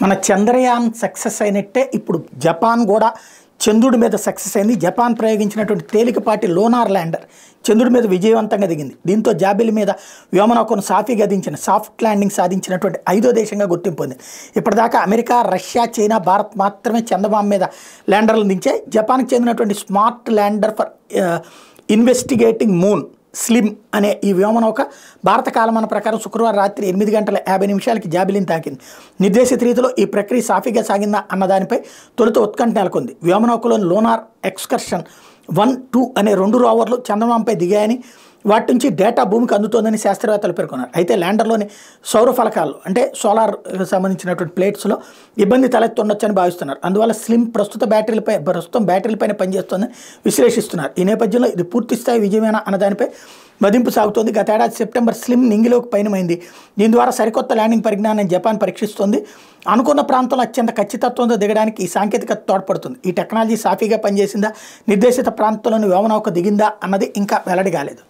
మన చంద్రయాన్ సక్సెస్ అయినట్టే ఇప్పుడు జపాన్ కూడా చంద్రుడి మీద సక్సెస్ అయింది. జపాన్ ప్రయోగించినటువంటి తేలికపాటి లోనార్ ల్యాండర్ చంద్రుడి మీద విజయవంతంగా దిగింది. దీంతో జాబిలి మీద వ్యోమనౌకను సాఫీగా దించిన సాఫ్ట్ ల్యాండింగ్ సాధించినటువంటి 5వ దేశంగా గుర్తింపు పొందింది. ఇప్పటిదాకా అమెరికా, రష్యా, చైనా, భారత్ మాత్రమే చందమామ మీద ల్యాండర్లను దించాయి. జపాన్కి చెందినటువంటి smart lander for investigating moon slim అనే ఈ వ్యోమనౌక భారత కాలమాన ప్రకారం శుక్రవారం రాత్రి 8:50 జాబిలిని తాకింది. నిర్దేశిత రీతిలో ఈ ప్రక్రియ సాఫీగా సాగిందా అన్న దానిపై తొలుత ఉత్కంఠ నెలకొంది. వ్యోమనౌకలోని లోనార్ ఎక్స్కర్షన్ 1, 2 అనే 2 రోవర్లు చంద్రమామపై దిగాయని, వాటి నుంచి డేటా భూమికి అందుతోందని శాస్త్రవేత్తలు పేర్కొన్నారు. అయితే ల్యాండర్లోని సౌర ఫలకాలు అంటే సోలార్ సంబంధించినటువంటి ప్లేట్స్లో ఇబ్బంది తలెత్తుండొచ్చని భావిస్తున్నారు. అందువల్ల స్లిమ్ ప్రస్తుతం బ్యాటరీలపైన పనిచేస్తోందని విశ్లేషిస్తున్నారు. ఈ నేపథ్యంలో ఇది పూర్తిస్థాయి విజయమేనా అన్న దానిపై మదింపు సాగుతోంది. గత ఏడాది సెప్టెంబర్ స్లిమ్ నింగిలోకి పయనమైంది. దీని ద్వారా సరికొత్త ల్యాండింగ్ పరిజ్ఞానాన్ని జపాన్ పరీక్షిస్తోంది. అనుకున్న ప్రాంతంలో అత్యంత ఖచ్చితత్వంతో దిగడానికి ఈ సాంకేతికత తోడ్పడుతుంది. ఈ టెక్నాలజీ సాఫీగా పనిచేసిందా, నిర్దేశిత ప్రాంతంలోని వ్యోమనౌక దిగిందా అన్నది ఇంకా వెల్లడి కాలేదు.